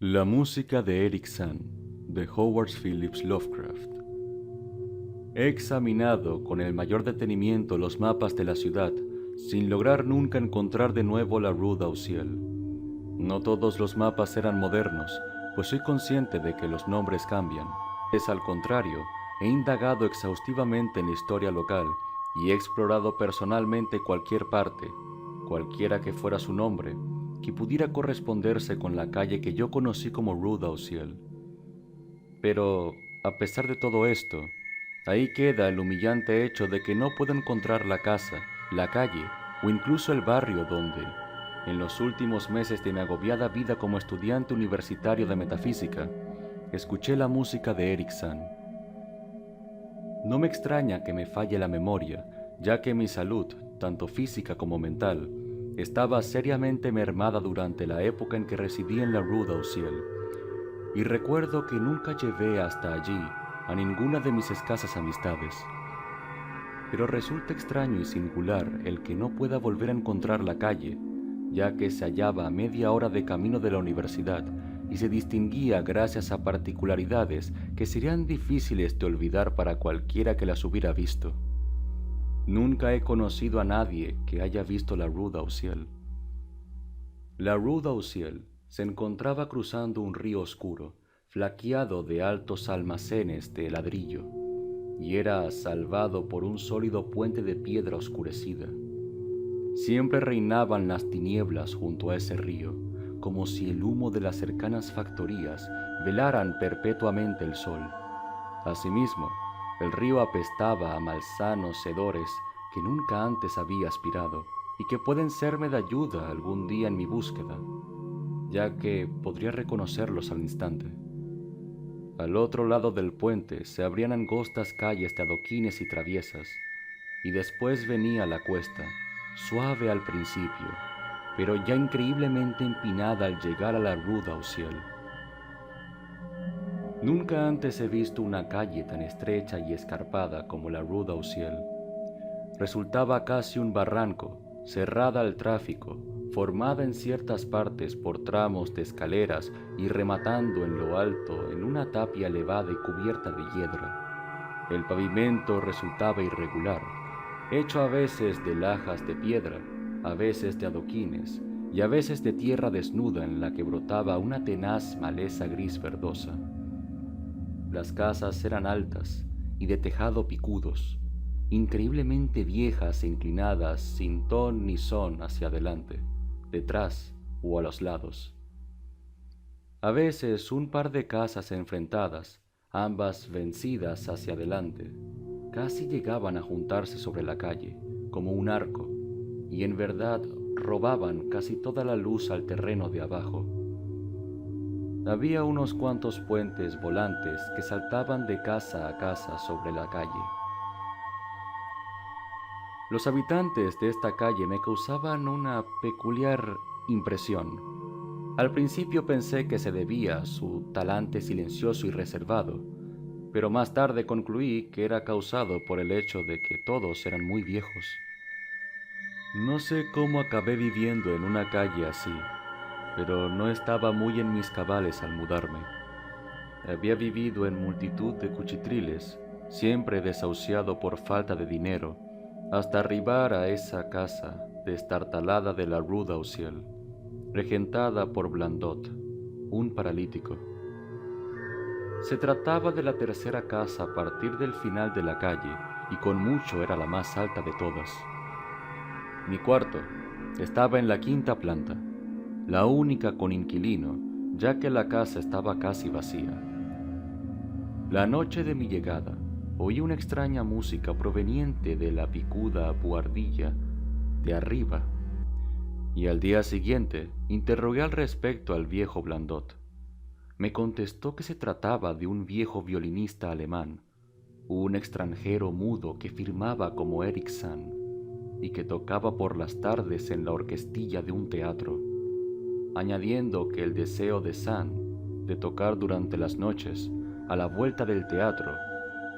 La música de Eric Sand, de Howard Phillips Lovecraft. He examinado con el mayor detenimiento los mapas de la ciudad, sin lograr nunca encontrar de nuevo la Rue d'Auciel. No todos los mapas eran modernos, pues soy consciente de que los nombres cambian. Al contrario, he indagado exhaustivamente en la historia local y he explorado personalmente cualquier parte, cualquiera que fuera su nombre, que pudiera corresponderse con la calle que yo conocí como Rue d'Auciel. Pero, a pesar de todo esto, ahí queda el humillante hecho de que no puedo encontrar la casa, la calle o incluso el barrio donde, en los últimos meses de mi agobiada vida como estudiante universitario de metafísica, escuché la música de Eric Sand. No me extraña que me falle la memoria, ya que mi salud, tanto física como mental, estaba seriamente mermada durante la época en que residí en la Rue d'Auciel, y recuerdo que nunca llevé hasta allí a ninguna de mis escasas amistades. Pero resulta extraño y singular el que no pueda volver a encontrar la calle, ya que se hallaba a media hora de camino de la universidad y se distinguía gracias a particularidades que serían difíciles de olvidar para cualquiera que las hubiera visto. Nunca he conocido a nadie que haya visto la Rue d'Auciel. La Rue d'Auciel se encontraba cruzando un río oscuro, flaqueado de altos almacenes de ladrillo, y era salvado por un sólido puente de piedra oscurecida. Siempre reinaban las tinieblas junto a ese río, como si el humo de las cercanas factorías velaran perpetuamente el sol. Asimismo, el río apestaba a malsanos hedores que nunca antes había aspirado y que pueden serme de ayuda algún día en mi búsqueda, ya que podría reconocerlos al instante. Al otro lado del puente se abrían angostas calles de adoquines y traviesas, y después venía la cuesta, suave al principio, pero ya increíblemente empinada al llegar a la Rue d'Auciel. Nunca antes he visto una calle tan estrecha y escarpada como la Rue d'Auciel. Resultaba casi un barranco, cerrada al tráfico, formada en ciertas partes por tramos de escaleras y rematando en lo alto en una tapia elevada y cubierta de hiedra. El pavimento resultaba irregular, hecho a veces de lajas de piedra, a veces de adoquines y a veces de tierra desnuda en la que brotaba una tenaz maleza gris verdosa. Las casas eran altas y de tejado picudos, increíblemente viejas e inclinadas sin ton ni son hacia adelante, detrás o a los lados. A veces un par de casas enfrentadas, ambas vencidas hacia adelante, casi llegaban a juntarse sobre la calle, como un arco, y en verdad robaban casi toda la luz al terreno de abajo. Había unos cuantos puentes volantes que saltaban de casa a casa sobre la calle. Los habitantes de esta calle me causaban una peculiar impresión. Al principio pensé que se debía a su talante silencioso y reservado, pero más tarde concluí que era causado por el hecho de que todos eran muy viejos. No sé cómo acabé viviendo en una calle así, pero no estaba muy en mis cabales al mudarme. Había vivido en multitud de cuchitriles, siempre desahuciado por falta de dinero, hasta arribar a esa casa destartalada de la Rue d'Auciel, regentada por Blandot, un paralítico. Se trataba de la tercera casa a partir del final de la calle y con mucho era la más alta de todas. Mi cuarto estaba en la quinta planta, la única con inquilino, ya que la casa estaba casi vacía. La noche de mi llegada, oí una extraña música proveniente de la picuda buhardilla de arriba, y al día siguiente interrogué al respecto al viejo Blandot. Me contestó que se trataba de un viejo violinista alemán, un extranjero mudo que firmaba como Eric Sand y que tocaba por las tardes en la orquestilla de un teatro, añadiendo que el deseo de Sand de tocar durante las noches a la vuelta del teatro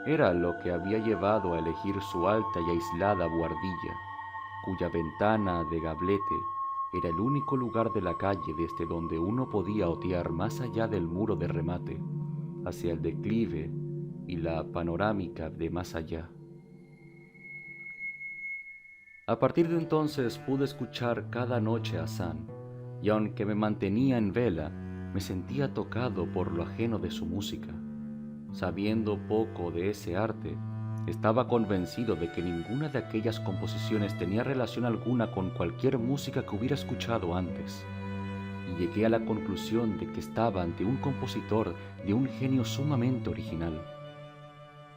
era lo que había llevado a elegir su alta y aislada buhardilla, cuya ventana de gablete era el único lugar de la calle desde donde uno podía otear más allá del muro de remate, hacia el declive y la panorámica de más allá. A partir de entonces pude escuchar cada noche a San, y aunque me mantenía en vela, me sentía tocado por lo ajeno de su música. Sabiendo poco de ese arte, estaba convencido de que ninguna de aquellas composiciones tenía relación alguna con cualquier música que hubiera escuchado antes, y llegué a la conclusión de que estaba ante un compositor de un genio sumamente original.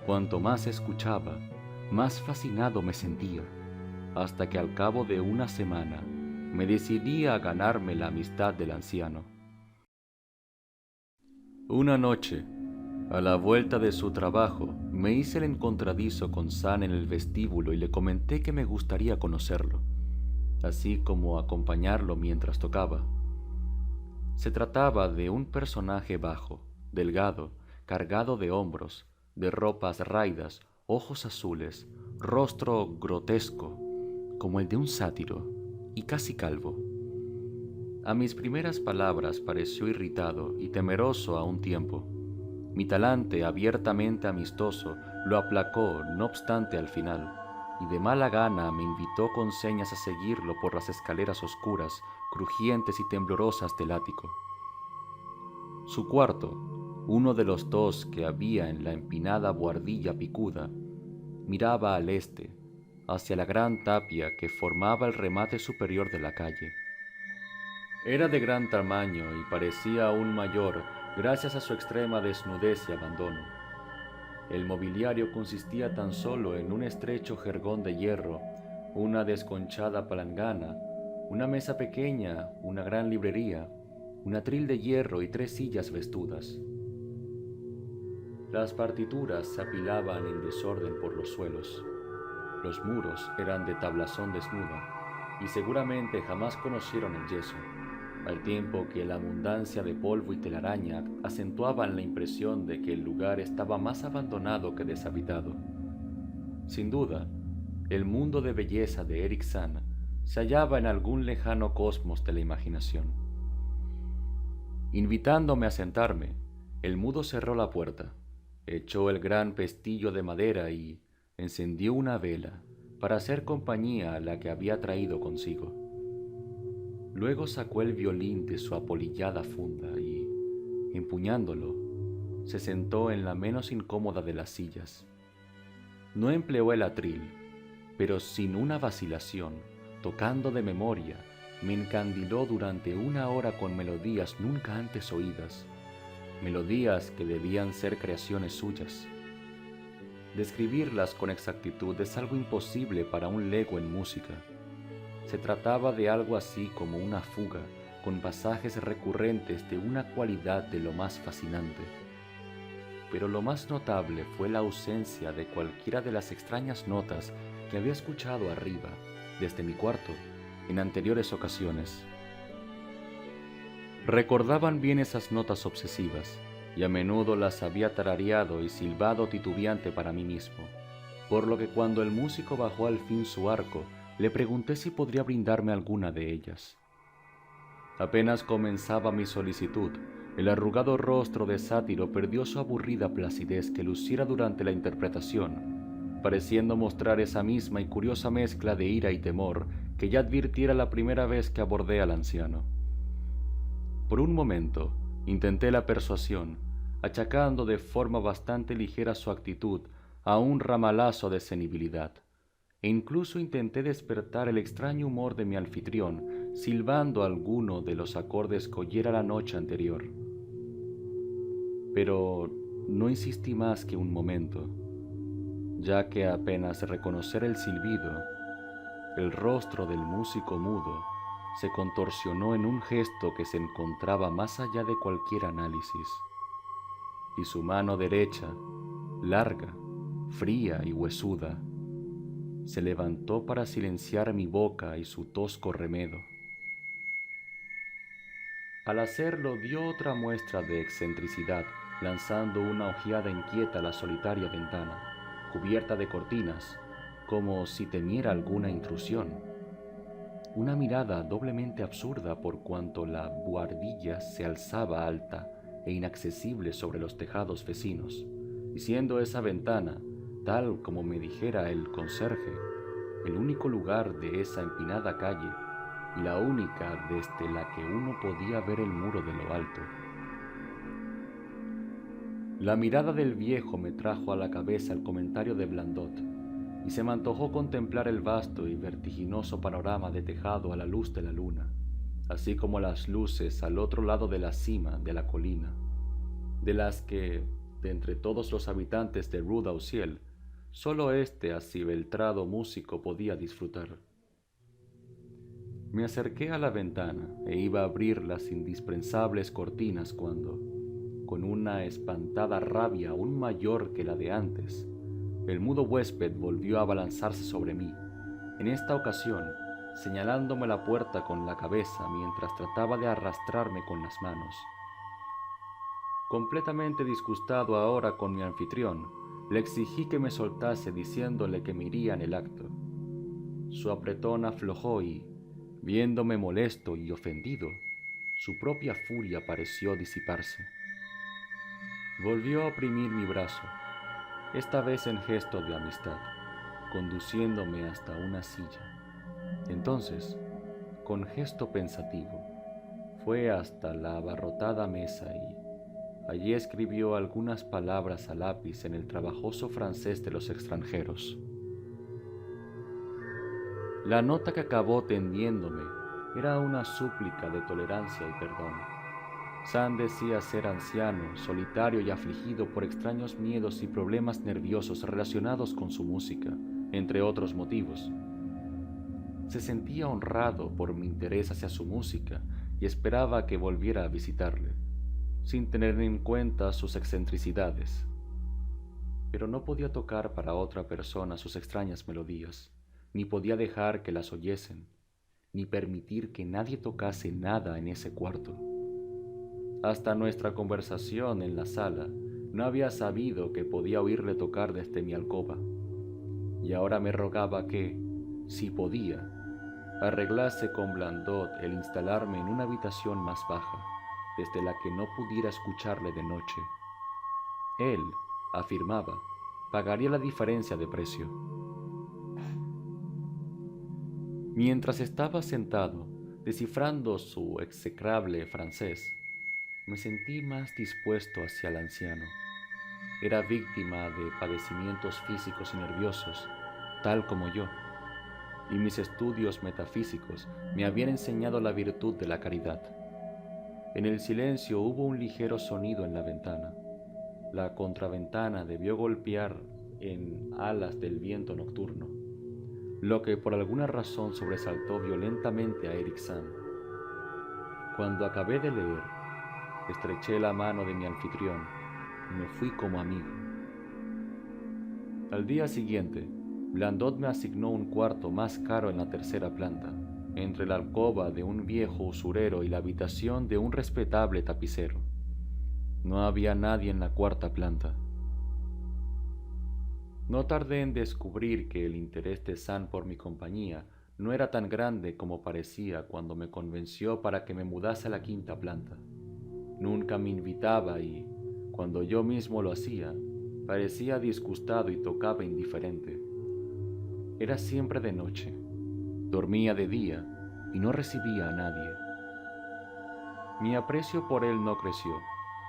Cuanto más escuchaba, más fascinado me sentía, hasta que al cabo de una semana me decidí a ganarme la amistad del anciano. Una noche, a la vuelta de su trabajo, me hice el encontradizo con San en el vestíbulo y le comenté que me gustaría conocerlo, así como acompañarlo mientras tocaba. Se trataba de un personaje bajo, delgado, cargado de hombros, de ropas raídas, ojos azules, rostro grotesco, como el de un sátiro, y casi calvo. A mis primeras palabras pareció irritado y temeroso a un tiempo. Mi talante, abiertamente amistoso, lo aplacó, no obstante, al final, y de mala gana me invitó con señas a seguirlo por las escaleras oscuras, crujientes y temblorosas del ático. Su cuarto, uno de los dos que había en la empinada buhardilla picuda, miraba al este, hacia la gran tapia que formaba el remate superior de la calle. Era de gran tamaño y parecía aún mayor gracias a su extrema desnudez y abandono. El mobiliario consistía tan solo en un estrecho jergón de hierro, una desconchada palangana, una mesa pequeña, una gran librería, un atril de hierro y 3 sillas vestudas. Las partituras se apilaban en desorden por los suelos. Los muros eran de tablazón desnuda y seguramente jamás conocieron el yeso, al tiempo que la abundancia de polvo y telaraña acentuaban la impresión de que el lugar estaba más abandonado que deshabitado. Sin duda, el mundo de belleza de Eric San se hallaba en algún lejano cosmos de la imaginación. Invitándome a sentarme, el mudo cerró la puerta, echó el gran pestillo de madera y encendió una vela para hacer compañía a la que había traído consigo. Luego sacó el violín de su apolillada funda y, empuñándolo, se sentó en la menos incómoda de las sillas. No empleó el atril, pero sin una vacilación, tocando de memoria, me encandiló durante 1 hora con melodías nunca antes oídas, melodías que debían ser creaciones suyas. Describirlas con exactitud es algo imposible para un lego en música. Se trataba de algo así como una fuga, con pasajes recurrentes de una cualidad de lo más fascinante. Pero lo más notable fue la ausencia de cualquiera de las extrañas notas que había escuchado arriba, desde mi cuarto, en anteriores ocasiones. Recordaban bien esas notas obsesivas, y a menudo las había tarareado y silbado titubeante para mí mismo, por lo que cuando el músico bajó al fin su arco, le pregunté si podría brindarme alguna de ellas. Apenas comenzaba mi solicitud, el arrugado rostro de sátiro perdió su aburrida placidez que luciera durante la interpretación, pareciendo mostrar esa misma y curiosa mezcla de ira y temor que ya advirtiera la primera vez que abordé al anciano. Por un momento, intenté la persuasión, achacando de forma bastante ligera su actitud a un ramalazo de senilidad, e incluso intenté despertar el extraño humor de mi anfitrión, silbando alguno de los acordes que oyera la noche anterior. Pero no insistí más que un momento, ya que apenas reconocer el silbido, el rostro del músico mudo se contorsionó en un gesto que se encontraba más allá de cualquier análisis, y su mano derecha, larga, fría y huesuda, se levantó para silenciar mi boca y su tosco remedo. Al hacerlo dio otra muestra de excentricidad, lanzando una ojeada inquieta a la solitaria ventana, cubierta de cortinas, como si temiera alguna intrusión. una mirada doblemente absurda por cuanto la buhardilla se alzaba alta e inaccesible sobre los tejados vecinos, y siendo esa ventana, tal como me dijera el conserje, el único lugar de esa empinada calle y la única desde la que uno podía ver el muro de lo alto. La mirada del viejo me trajo a la cabeza el comentario de Blandot, y se me antojó contemplar el vasto y vertiginoso panorama de tejado a la luz de la luna, así como las luces al otro lado de la cima de la colina, de las que, de entre todos los habitantes de Rue d'Auciel, solo este acibeltrado músico podía disfrutar. Me acerqué a la ventana e iba a abrir las indispensables cortinas cuando, con una espantada rabia aún mayor que la de antes, el mudo huésped volvió a abalanzarse sobre mí, en esta ocasión señalándome la puerta con la cabeza mientras trataba de arrastrarme con las manos. Completamente disgustado ahora con mi anfitrión, le exigí que me soltase diciéndole que me iría en el acto. Su apretón aflojó y, viéndome molesto y ofendido, su propia furia pareció disiparse. Volvió a oprimir mi brazo, esta vez en gesto de amistad, conduciéndome hasta una silla. Entonces, con gesto pensativo, fue hasta la abarrotada mesa y allí escribió algunas palabras a lápiz en el trabajoso francés de los extranjeros. La nota que acabó tendiéndome era una súplica de tolerancia y perdón. Sand decía ser anciano, solitario y afligido por extraños miedos y problemas nerviosos relacionados con su música, entre otros motivos. Se sentía honrado por mi interés hacia su música y esperaba que volviera a visitarle, sin tener en cuenta sus excentricidades. Pero no podía tocar para otra persona sus extrañas melodías, ni podía dejar que las oyesen, ni permitir que nadie tocase nada en ese cuarto. Hasta nuestra conversación en la sala no había sabido que podía oírle tocar desde mi alcoba, y ahora me rogaba que, si podía, arreglase con Blandot el instalarme en una habitación más baja, desde la que no pudiera escucharle de noche. Él, afirmaba, pagaría la diferencia de precio. Mientras estaba sentado, descifrando su execrable francés, me sentí más dispuesto hacia el anciano. Era víctima de padecimientos físicos y nerviosos, tal como yo, y mis estudios metafísicos me habían enseñado la virtud de la caridad. En el silencio hubo un ligero sonido en la ventana. La contraventana debió golpear en alas del viento nocturno, lo que por alguna razón sobresaltó violentamente a Eric Sand. Cuando acabé de leer, estreché la mano de mi anfitrión y me fui como amigo. Al día siguiente, Blandot me asignó un cuarto más caro en la tercera planta, entre la alcoba de un viejo usurero y la habitación de un respetable tapicero. No había nadie en la cuarta planta. No tardé en descubrir que el interés de Sand por mi compañía no era tan grande como parecía cuando me convenció para que me mudase a la quinta planta. Nunca me invitaba y, cuando yo mismo lo hacía, parecía disgustado y tocaba indiferente. Era siempre de noche, dormía de día y no recibía a nadie. Mi aprecio por él no creció,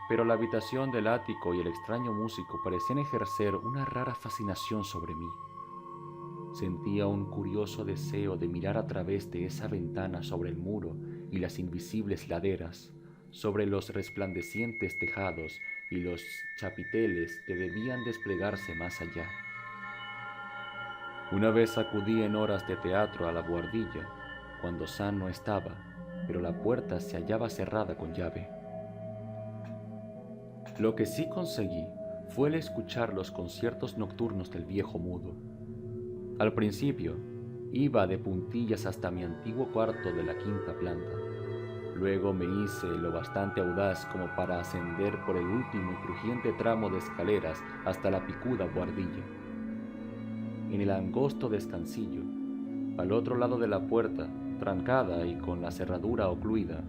pero la habitación del ático y el extraño músico parecían ejercer una rara fascinación sobre mí. Sentía un curioso deseo de mirar a través de esa ventana sobre el muro y las invisibles laderas, sobre los resplandecientes tejados y los chapiteles que debían desplegarse más allá. Una vez acudí en horas de teatro a la buhardilla, cuando Sand no estaba, pero la puerta se hallaba cerrada con llave. Lo que sí conseguí fue el escuchar los conciertos nocturnos del viejo mudo. Al principio, iba de puntillas hasta mi antiguo cuarto de la quinta planta. Luego me hice lo bastante audaz como para ascender por el último y crujiente tramo de escaleras hasta la picuda buhardilla. En el angosto descansillo, al otro lado de la puerta, trancada y con la cerradura ocluida,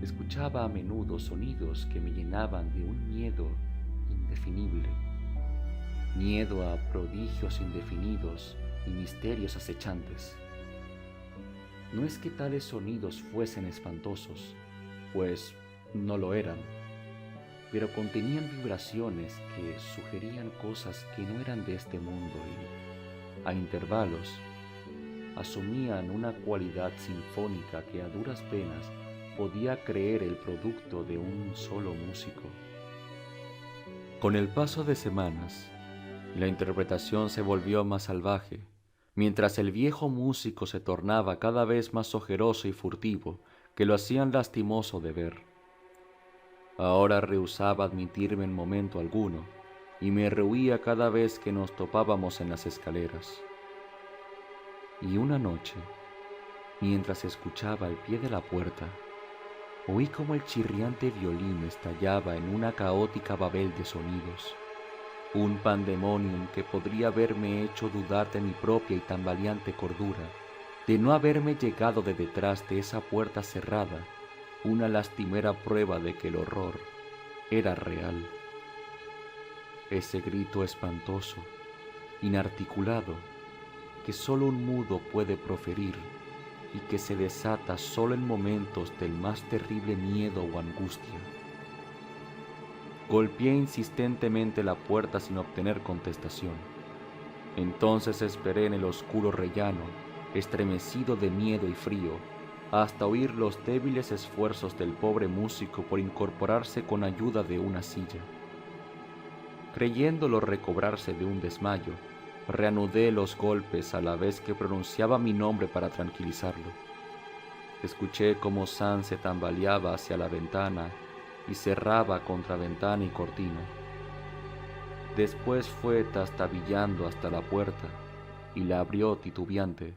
escuchaba a menudo sonidos que me llenaban de un miedo indefinible, miedo a prodigios indefinidos y misterios acechantes. No es que tales sonidos fuesen espantosos, pues no lo eran, pero contenían vibraciones que sugerían cosas que no eran de este mundo y, a intervalos, asumían una cualidad sinfónica que a duras penas podía creer el producto de un solo músico. Con el paso de semanas, la interpretación se volvió más salvaje, mientras el viejo músico se tornaba cada vez más ojeroso y furtivo, que lo hacían lastimoso de ver. Ahora rehusaba admitirme en momento alguno, y me rehuía cada vez que nos topábamos en las escaleras. Y una noche, mientras escuchaba al pie de la puerta, oí como el chirriante violín estallaba en una caótica babel de sonidos, un pandemonium que podría haberme hecho dudar de mi propia y tambaleante cordura, de no haberme llegado de detrás de esa puerta cerrada, una lastimera prueba de que el horror era real. Ese grito espantoso, inarticulado, que solo un mudo puede proferir y que se desata solo en momentos del más terrible miedo o angustia. Golpeé insistentemente la puerta sin obtener contestación. Entonces esperé en el oscuro rellano, estremecido de miedo y frío, hasta oír los débiles esfuerzos del pobre músico por incorporarse con ayuda de una silla. Creyéndolo recobrarse de un desmayo, reanudé los golpes a la vez que pronunciaba mi nombre para tranquilizarlo. Escuché cómo Sam se tambaleaba hacia la ventana y cerraba contra ventana y cortina. Después fue trastabillando hasta la puerta y la abrió titubeante.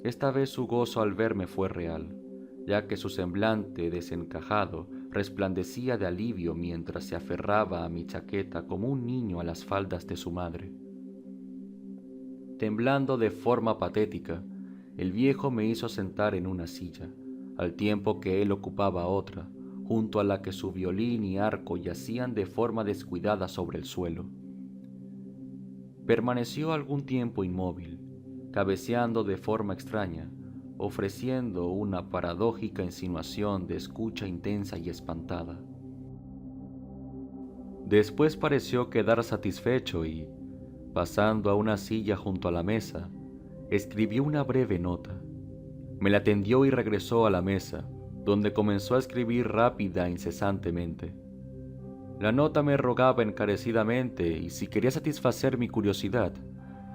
Esta vez su gozo al verme fue real, ya que su semblante desencajado resplandecía de alivio mientras se aferraba a mi chaqueta como un niño a las faldas de su madre. Temblando de forma patética, el viejo me hizo sentar en una silla, al tiempo que él ocupaba otra, junto a la que su violín y arco yacían de forma descuidada sobre el suelo. Permaneció algún tiempo inmóvil, cabeceando de forma extraña, ofreciendo una paradójica insinuación de escucha intensa y espantada. Después pareció quedar satisfecho y, pasando a una silla junto a la mesa, escribió una breve nota. Me la tendió y regresó a la mesa, donde comenzó a escribir rápida e incesantemente. La nota me rogaba encarecidamente, y si quería satisfacer mi curiosidad,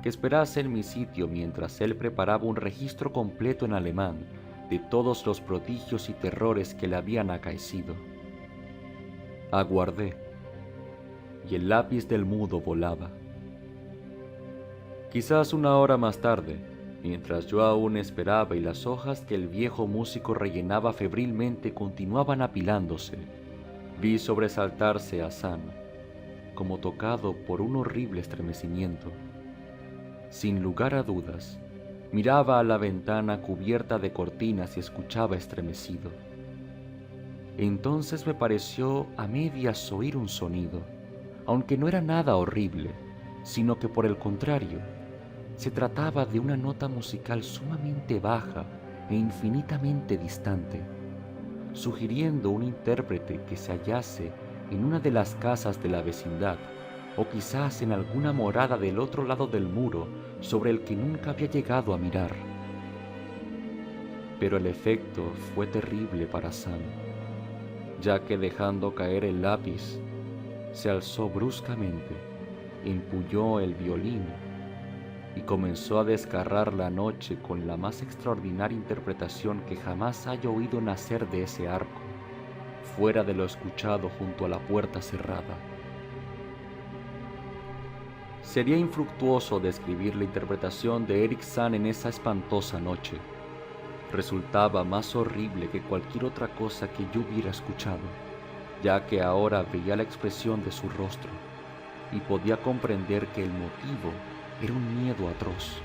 que esperase en mi sitio mientras él preparaba un registro completo en alemán de todos los prodigios y terrores que le habían acaecido. Aguardé, y el lápiz del mudo volaba. Quizás una hora más tarde, mientras yo aún esperaba y las hojas que el viejo músico rellenaba febrilmente continuaban apilándose, vi sobresaltarse a Sam, como tocado por un horrible estremecimiento. Sin lugar a dudas, miraba a la ventana cubierta de cortinas y escuchaba estremecido. Entonces me pareció a medias oír un sonido, aunque no era nada horrible, sino que por el contrario, se trataba de una nota musical sumamente baja e infinitamente distante, sugiriendo un intérprete que se hallase en una de las casas de la vecindad, o quizás en alguna morada del otro lado del muro sobre el que nunca había llegado a mirar. Pero el efecto fue terrible para Sam, ya que dejando caer el lápiz, se alzó bruscamente, empuñó el violín y comenzó a desgarrar la noche con la más extraordinaria interpretación que jamás haya oído nacer de ese arco, fuera de lo escuchado junto a la puerta cerrada. Sería infructuoso describir la interpretación de Eric Sam en esa espantosa noche. Resultaba más horrible que cualquier otra cosa que yo hubiera escuchado, ya que ahora veía la expresión de su rostro y podía comprender que el motivo era un miedo atroz.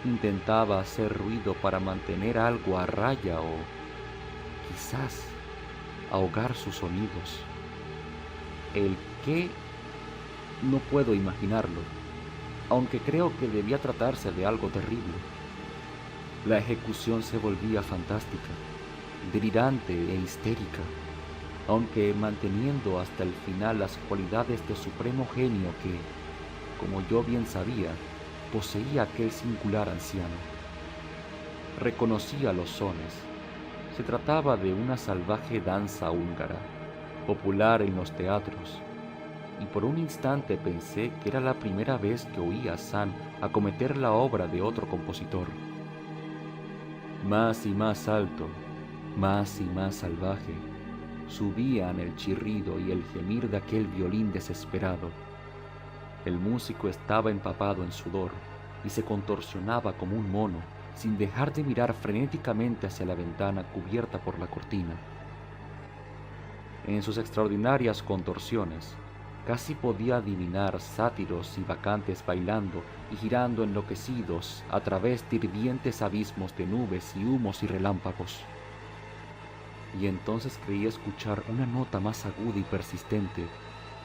Intentaba hacer ruido para mantener algo a raya o quizás ahogar sus sonidos. El qué no puedo imaginarlo, aunque creo que debía tratarse de algo terrible. La ejecución se volvía fantástica, delirante e histérica, aunque manteniendo hasta el final las cualidades de supremo genio que, como yo bien sabía, poseía aquel singular anciano. Reconocía los sones. Se trataba de una salvaje danza húngara, popular en los teatros, y por un instante pensé que era la primera vez que oía a Sand acometer la obra de otro compositor. Más y más alto, más y más salvaje, subían el chirrido y el gemir de aquel violín desesperado. El músico estaba empapado en sudor y se contorsionaba como un mono, sin dejar de mirar frenéticamente hacia la ventana cubierta por la cortina. En sus extraordinarias contorsiones, casi podía adivinar sátiros y bacantes bailando y girando enloquecidos a través de hirvientes abismos de nubes y humos y relámpagos. Y entonces creí escuchar una nota más aguda y persistente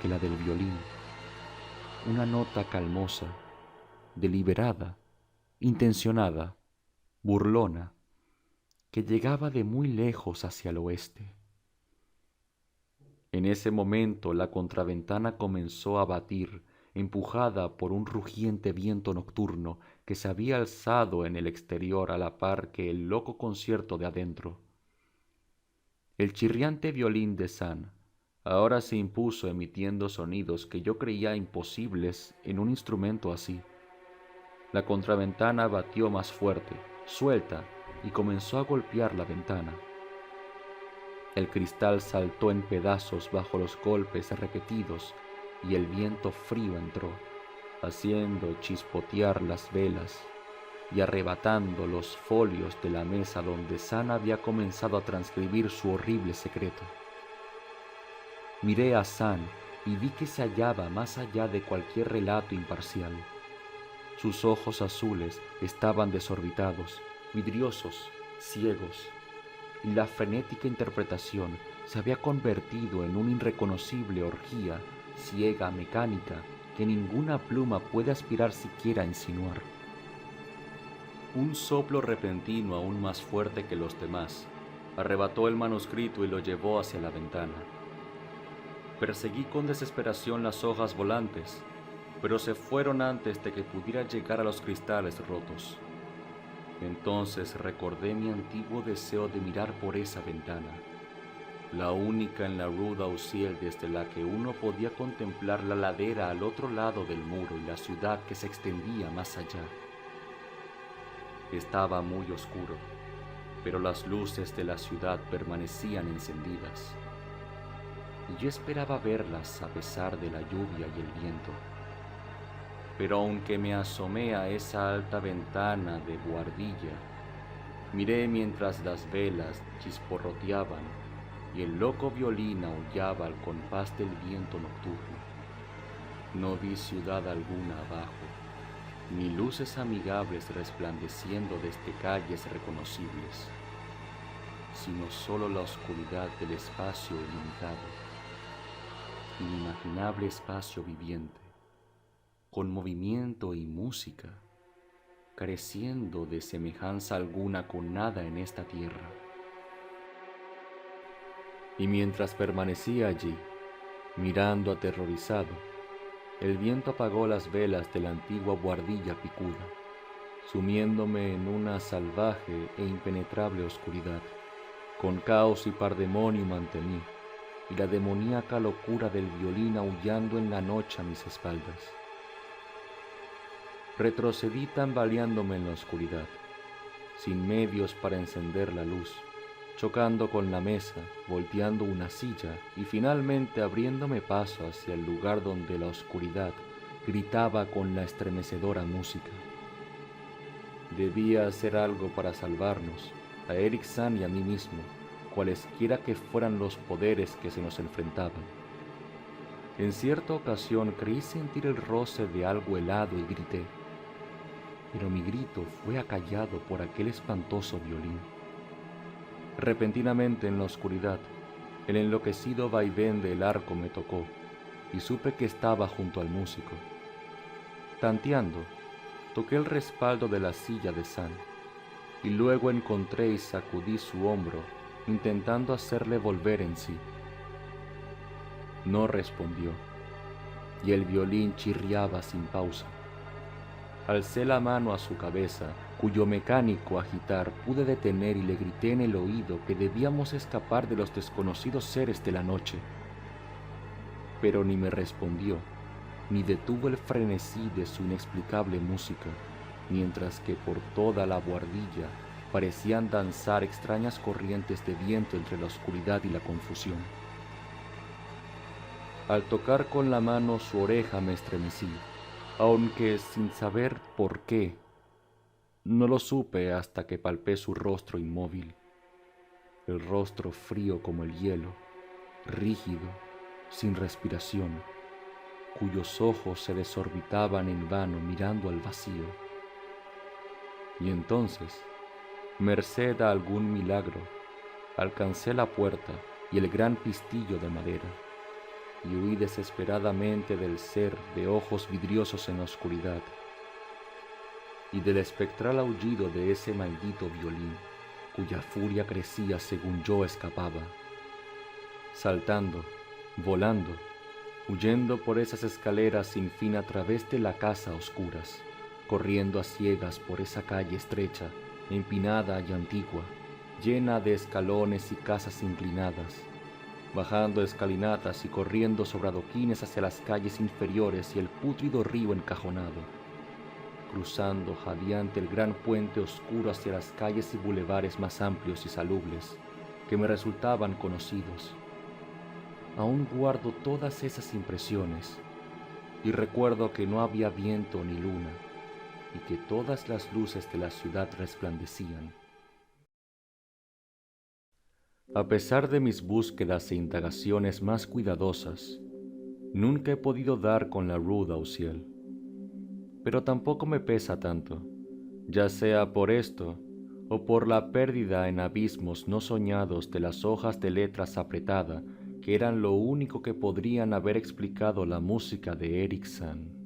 que la del violín, una nota calmosa, deliberada, intencionada, burlona, que llegaba de muy lejos hacia el oeste. En ese momento la contraventana comenzó a batir, empujada por un rugiente viento nocturno que se había alzado en el exterior a la par que el loco concierto de adentro. El chirriante violín de Sand ahora se impuso emitiendo sonidos que yo creía imposibles en un instrumento así. La contraventana batió más fuerte, suelta, y comenzó a golpear la ventana. El cristal saltó en pedazos bajo los golpes repetidos y el viento frío entró, haciendo chispotear las velas y arrebatando los folios de la mesa donde Sand había comenzado a transcribir su horrible secreto. Miré a Sand y vi que se hallaba más allá de cualquier relato imparcial. Sus ojos azules estaban desorbitados, vidriosos, ciegos, y la frenética interpretación se había convertido en una irreconocible orgía ciega mecánica que ninguna pluma puede aspirar siquiera a insinuar. Un soplo repentino aún más fuerte que los demás arrebató el manuscrito y lo llevó hacia la ventana. Perseguí con desesperación las hojas volantes, pero se fueron antes de que pudiera llegar a los cristales rotos. Entonces recordé mi antiguo deseo de mirar por esa ventana, la única en la Rue d'Auxiel desde la que uno podía contemplar la ladera al otro lado del muro y la ciudad que se extendía más allá. Estaba muy oscuro, pero las luces de la ciudad permanecían encendidas, y yo esperaba verlas a pesar de la lluvia y el viento. Pero aunque me asomé a esa alta ventana de buhardilla, miré mientras las velas chisporroteaban y el loco violín aullaba al compás del viento nocturno. No vi ciudad alguna abajo, ni luces amigables resplandeciendo desde calles reconocibles, sino solo la oscuridad del espacio ilimitado, inimaginable espacio viviente, con movimiento y música, careciendo de semejanza alguna con nada en esta tierra. Y mientras permanecía allí, mirando aterrorizado, el viento apagó las velas de la antigua buhardilla picuda, sumiéndome en una salvaje e impenetrable oscuridad, con caos y pandemonium ante mí, y la demoníaca locura del violín aullando en la noche a mis espaldas. Retrocedí tambaleándome en la oscuridad, sin medios para encender la luz, chocando con la mesa, volteando una silla y finalmente abriéndome paso hacia el lugar donde la oscuridad gritaba con la estremecedora música. Debía hacer algo para salvarnos, a Eric Sand y a mí mismo, cualesquiera que fueran los poderes que se nos enfrentaban. En cierta ocasión creí sentir el roce de algo helado y grité. pero mi grito fue acallado por aquel espantoso violín. Repentinamente en la oscuridad, el enloquecido vaivén del arco me tocó y supe que estaba junto al músico. Tanteando, toqué el respaldo de la silla de San y luego encontré y sacudí su hombro intentando hacerle volver en sí. No respondió y el violín chirriaba sin pausa. Alcé la mano a su cabeza, cuyo mecánico agitar pude detener y le grité en el oído que debíamos escapar de los desconocidos seres de la noche. Pero ni me respondió, ni detuvo el frenesí de su inexplicable música, mientras que por toda la buhardilla parecían danzar extrañas corrientes de viento entre la oscuridad y la confusión. Al tocar con la mano su oreja me estremecí, aunque sin saber por qué. No lo supe hasta que palpé su rostro inmóvil, el rostro frío como el hielo, rígido, sin respiración, cuyos ojos se desorbitaban en vano mirando al vacío. Y entonces, merced a algún milagro, alcancé la puerta y el gran pistillo de madera, y huí desesperadamente del ser de ojos vidriosos en la oscuridad, y del espectral aullido de ese maldito violín, cuya furia crecía según yo escapaba, saltando, volando, huyendo por esas escaleras sin fin a través de la casa a oscuras, corriendo a ciegas por esa calle estrecha, empinada y antigua, llena de escalones y casas inclinadas, bajando escalinatas y corriendo sobre adoquines hacia las calles inferiores y el pútrido río encajonado, cruzando jadeante el gran puente oscuro hacia las calles y bulevares más amplios y salubres, que me resultaban conocidos. Aún guardo todas esas impresiones, y recuerdo que no había viento ni luna, y que todas las luces de la ciudad resplandecían. A pesar de mis búsquedas e indagaciones más cuidadosas, nunca he podido dar con la Rue d'Auciel. Pero tampoco me pesa tanto, ya sea por esto o por la pérdida en abismos no soñados de las hojas de letras apretada que eran lo único que podrían haber explicado la música de Eric Sand.